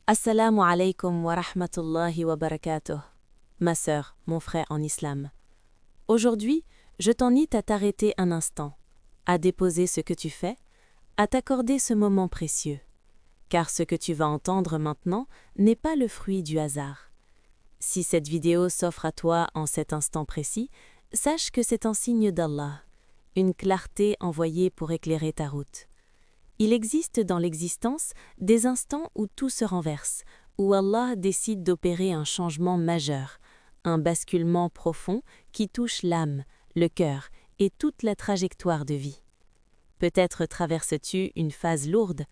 Assalamu alaikum wa rahmatullahi wa barakatuh. Ma sœur, mon frère en islam. Aujourd'hui, je t'invite à t'arrêter un instant, à déposer ce que tu fais, à t'accorder ce moment précieux. Car ce que tu vas entendre maintenant n'est pas le fruit du hasard. Si cette vidéo s'offre à toi en cet instant précis, sache que c'est un signe d'Allah, une clarté envoyée pour éclairer ta route. Il existe dans l'existence des instants où tout se renverse, où Allah décide d'opérer un changement majeur, un basculement profond qui touche l'âme, le cœur et toute la trajectoire de vie. Peut-être traverses-tu une phase lourde,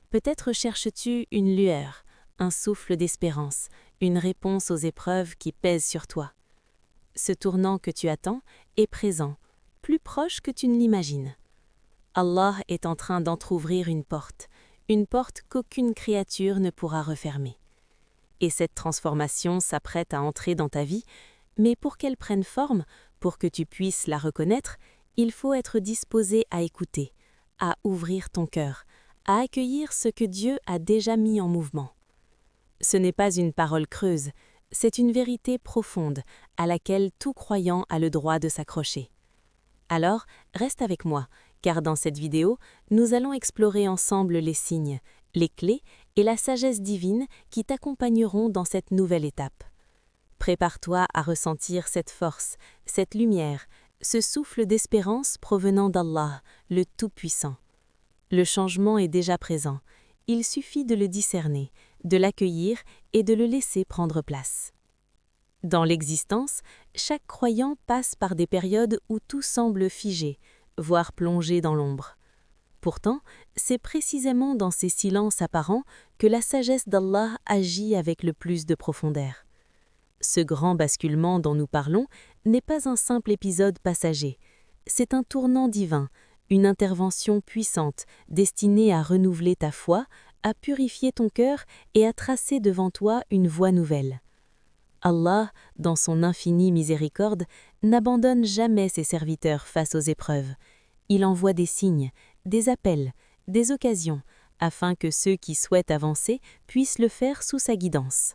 peut-être cherches-tu une lueur, un souffle d'espérance, une réponse aux épreuves qui pèsent sur toi. Ce tournant que tu attends est présent, plus proche que tu ne l'imagines. Allah est en train d'entr'ouvrir une porte qu'aucune créature ne pourra refermer. Et cette transformation s'apprête à entrer dans ta vie, mais pour qu'elle prenne forme, pour que tu puisses la reconnaître, il faut être disposé à écouter, à ouvrir ton cœur, à accueillir ce que Dieu a déjà mis en mouvement. Ce n'est pas une parole creuse, c'est une vérité profonde à laquelle tout croyant a le droit de s'accrocher. Alors, reste avec moi, car dans cette vidéo, nous allons explorer ensemble les signes, les clés et la sagesse divine qui t'accompagneront dans cette nouvelle étape. Prépare-toi à ressentir cette force, cette lumière, ce souffle d'espérance provenant d'Allah, le Tout-Puissant. Le changement est déjà présent, il suffit de le discerner, de l'accueillir et de le laisser prendre place. Dans l'existence, chaque croyant passe par des périodes où tout semble figé, voire plongé dans l'ombre. Pourtant, c'est précisément dans ces silences apparents que la sagesse d'Allah agit avec le plus de profondeur. Ce grand basculement dont nous parlons n'est pas un simple épisode passager, c'est un tournant divin, une intervention puissante destinée à renouveler ta foi, à purifier ton cœur et à tracer devant toi une voie nouvelle. Allah, dans son infinie miséricorde, n'abandonne jamais ses serviteurs face aux épreuves. Il envoie des signes, des appels, des occasions, afin que ceux qui souhaitent avancer puissent le faire sous sa guidance.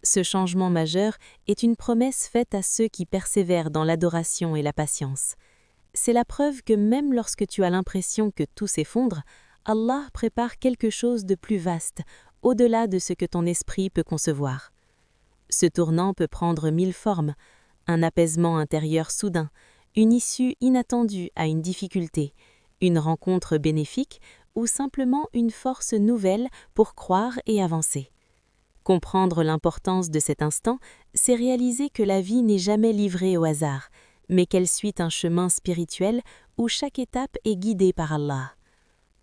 Ce changement majeur est une promesse faite à ceux qui persévèrent dans l'adoration et la patience. C'est la preuve que même lorsque tu as l'impression que tout s'effondre, Allah prépare quelque chose de plus vaste, au-delà de ce que ton esprit peut concevoir. Ce tournant peut prendre 1000 formes, un apaisement intérieur soudain, une issue inattendue à une difficulté, une rencontre bénéfique ou simplement une force nouvelle pour croire et avancer. Comprendre l'importance de cet instant, c'est réaliser que la vie n'est jamais livrée au hasard, mais qu'elle suit un chemin spirituel où chaque étape est guidée par Allah.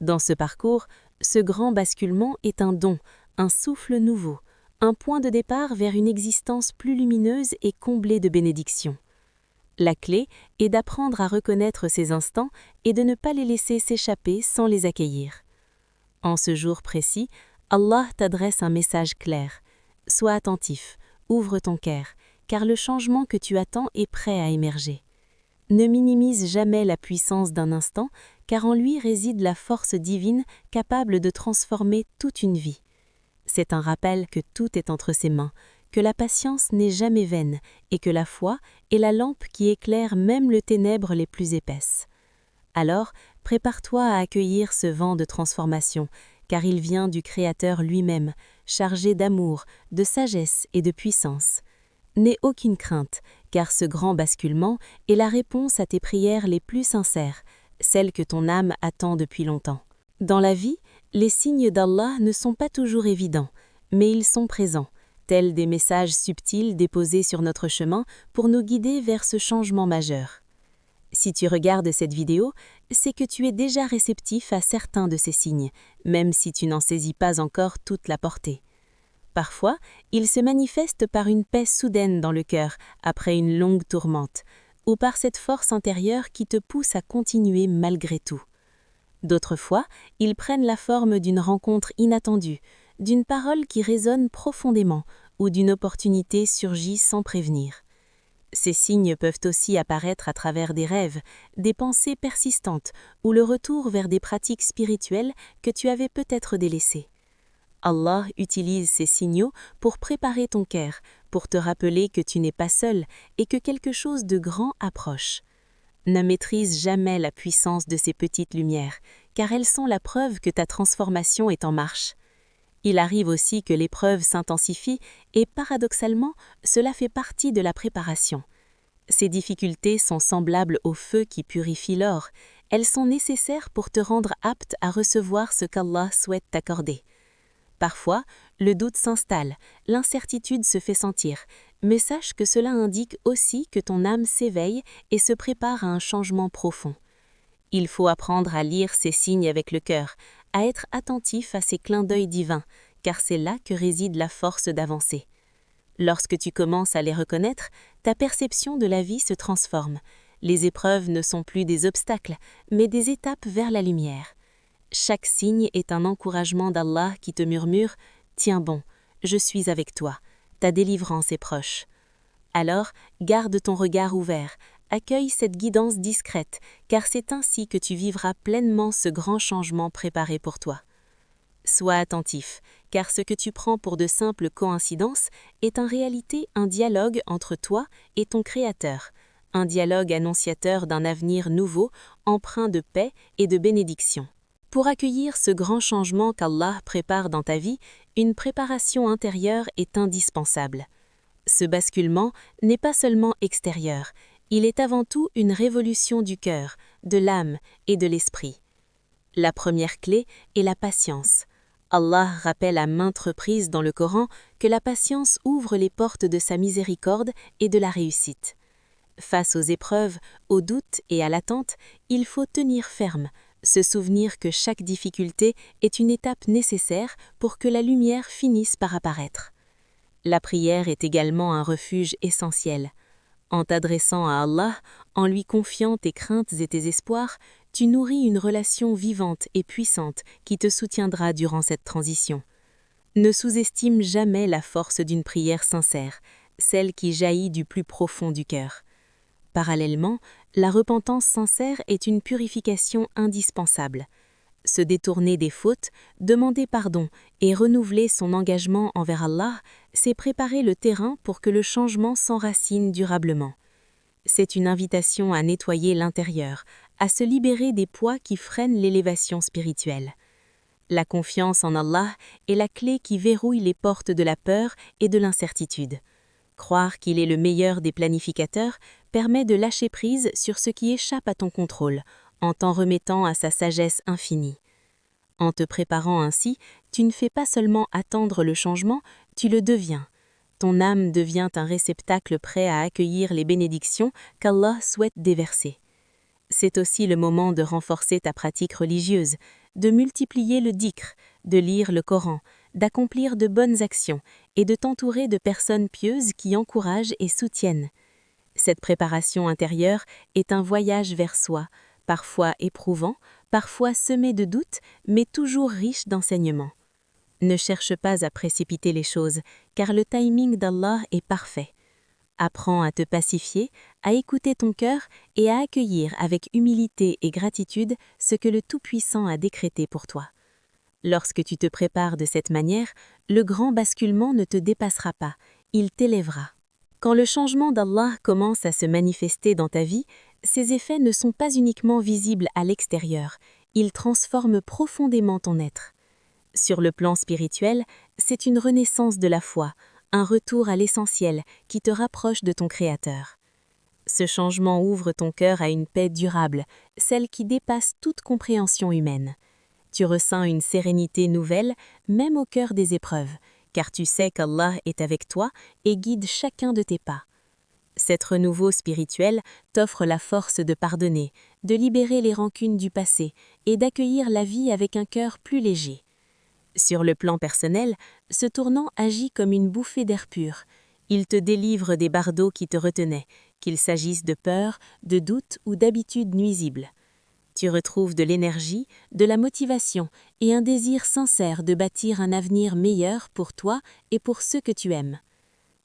Dans ce parcours, ce grand basculement est un don, un souffle nouveau, un point de départ vers une existence plus lumineuse et comblée de bénédictions. La clé est d'apprendre à reconnaître ces instants et de ne pas les laisser s'échapper sans les accueillir. En ce jour précis, Allah t'adresse un message clair. Sois attentif, ouvre ton cœur, car le changement que tu attends est prêt à émerger. Ne minimise jamais la puissance d'un instant, car en lui réside la force divine capable de transformer toute une vie. C'est un rappel que tout est entre ses mains, que la patience n'est jamais vaine et que la foi est la lampe qui éclaire même les ténèbres les plus épaisses. Alors, prépare-toi à accueillir ce vent de transformation, car il vient du Créateur lui-même, chargé d'amour, de sagesse et de puissance. N'aie aucune crainte, car ce grand basculement est la réponse à tes prières les plus sincères, celles que ton âme attend depuis longtemps. Dans la vie, les signes d'Allah ne sont pas toujours évidents, mais ils sont présents, tels des messages subtils déposés sur notre chemin pour nous guider vers ce changement majeur. Si tu regardes cette vidéo, c'est que tu es déjà réceptif à certains de ces signes, même si tu n'en saisis pas encore toute la portée. Parfois, ils se manifestent par une paix soudaine dans le cœur après une longue tourmente, ou par cette force intérieure qui te pousse à continuer malgré tout. D'autres fois, ils prennent la forme d'une rencontre inattendue, d'une parole qui résonne profondément ou d'une opportunité surgie sans prévenir. Ces signes peuvent aussi apparaître à travers des rêves, des pensées persistantes ou le retour vers des pratiques spirituelles que tu avais peut-être délaissées. Allah utilise ces signaux pour préparer ton cœur, pour te rappeler que tu n'es pas seul et que quelque chose de grand approche. Ne maîtrise jamais la puissance de ces petites lumières, car elles sont la preuve que ta transformation est en marche. Il arrive aussi que l'épreuve s'intensifie et paradoxalement, cela fait partie de la préparation. Ces difficultés sont semblables au feu qui purifie l'or. Elles sont nécessaires pour te rendre apte à recevoir ce qu'Allah souhaite t'accorder. Parfois, le doute s'installe, l'incertitude se fait sentir, mais sache que cela indique aussi que ton âme s'éveille et se prépare à un changement profond. Il faut apprendre à lire ces signes avec le cœur, à être attentif à ces clins d'œil divins, car c'est là que réside la force d'avancer. Lorsque tu commences à les reconnaître, ta perception de la vie se transforme. Les épreuves ne sont plus des obstacles, mais des étapes vers la lumière. Chaque signe est un encouragement d'Allah qui te murmure « Tiens bon, je suis avec toi, ta délivrance est proche ». Alors, garde ton regard ouvert, accueille cette guidance discrète, car c'est ainsi que tu vivras pleinement ce grand changement préparé pour toi. Sois attentif, car ce que tu prends pour de simples coïncidences est en réalité un dialogue entre toi et ton Créateur, un dialogue annonciateur d'un avenir nouveau, empreint de paix et de bénédiction. Pour accueillir ce grand changement qu'Allah prépare dans ta vie, une préparation intérieure est indispensable. Ce basculement n'est pas seulement extérieur, il est avant tout une révolution du cœur, de l'âme et de l'esprit. La première clé est la patience. Allah rappelle à maintes reprises dans le Coran que la patience ouvre les portes de sa miséricorde et de la réussite. Face aux épreuves, aux doutes et à l'attente, il faut tenir ferme, se souvenir que chaque difficulté est une étape nécessaire pour que la lumière finisse par apparaître. La prière est également un refuge essentiel. En t'adressant à Allah, en lui confiant tes craintes et tes espoirs, tu nourris une relation vivante et puissante qui te soutiendra durant cette transition. Ne sous-estime jamais la force d'une prière sincère, celle qui jaillit du plus profond du cœur. Parallèlement, la repentance sincère est une purification indispensable. Se détourner des fautes, demander pardon et renouveler son engagement envers Allah, c'est préparer le terrain pour que le changement s'enracine durablement. C'est une invitation à nettoyer l'intérieur, à se libérer des poids qui freinent l'élévation spirituelle. La confiance en Allah est la clé qui verrouille les portes de la peur et de l'incertitude. Croire qu'il est le meilleur des planificateurs permet de lâcher prise sur ce qui échappe à ton contrôle, en t'en remettant à sa sagesse infinie. En te préparant ainsi, tu ne fais pas seulement attendre le changement, tu le deviens. Ton âme devient un réceptacle prêt à accueillir les bénédictions qu'Allah souhaite déverser. C'est aussi le moment de renforcer ta pratique religieuse, de multiplier le dhikr, de lire le Coran, d'accomplir de bonnes actions et de t'entourer de personnes pieuses qui encouragent et soutiennent. Cette préparation intérieure est un voyage vers soi, parfois éprouvant, parfois semé de doutes, mais toujours riche d'enseignements. Ne cherche pas à précipiter les choses, car le timing d'Allah est parfait. Apprends à te pacifier, à écouter ton cœur et à accueillir avec humilité et gratitude ce que le Tout-Puissant a décrété pour toi. Lorsque tu te prépares de cette manière, le grand basculement ne te dépassera pas, il t'élèvera. Quand le changement d'Allah commence à se manifester dans ta vie, ses effets ne sont pas uniquement visibles à l'extérieur, ils transforment profondément ton être. Sur le plan spirituel, c'est une renaissance de la foi, un retour à l'essentiel qui te rapproche de ton Créateur. Ce changement ouvre ton cœur à une paix durable, celle qui dépasse toute compréhension humaine. Tu ressens une sérénité nouvelle, même au cœur des épreuves, car tu sais qu'Allah est avec toi et guide chacun de tes pas. Cet renouveau spirituel t'offre la force de pardonner, de libérer les rancunes du passé et d'accueillir la vie avec un cœur plus léger. Sur le plan personnel, ce tournant agit comme une bouffée d'air pur. Il te délivre des bardeaux qui te retenaient, qu'il s'agisse de peur, de doute ou d'habitudes nuisibles. Tu retrouves de l'énergie, de la motivation et un désir sincère de bâtir un avenir meilleur pour toi et pour ceux que tu aimes.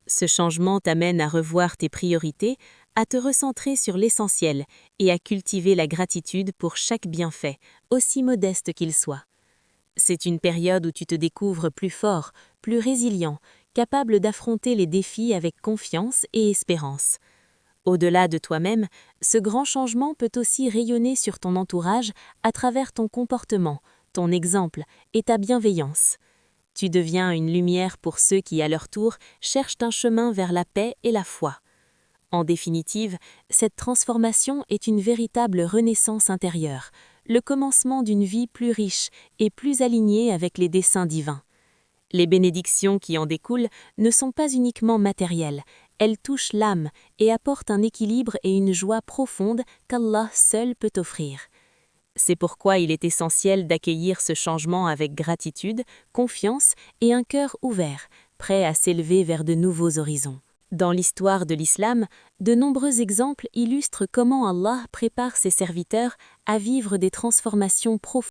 Ce changement t'amène à revoir tes priorités, à te recentrer sur l'essentiel et à cultiver la gratitude pour chaque bienfait, aussi modeste qu'il soit. C'est une période où tu te découvres plus fort, plus résilient, capable d'affronter les défis avec confiance et espérance. Au-delà de toi-même, ce grand changement peut aussi rayonner sur ton entourage à travers ton comportement, ton exemple et ta bienveillance. Tu deviens une lumière pour ceux qui, à leur tour, cherchent un chemin vers la paix et la foi. En définitive, cette transformation est une véritable renaissance intérieure, le commencement d'une vie plus riche et plus alignée avec les desseins divins. Les bénédictions qui en découlent ne sont pas uniquement matérielles, elles touchent l'âme et apportent un équilibre et une joie profonde qu'Allah seul peut offrir. C'est pourquoi il est essentiel d'accueillir ce changement avec gratitude, confiance et un cœur ouvert, prêt à s'élever vers de nouveaux horizons. Dans l'histoire de l'islam, de nombreux exemples illustrent comment Allah prépare ses serviteurs à vivre des transformations profondes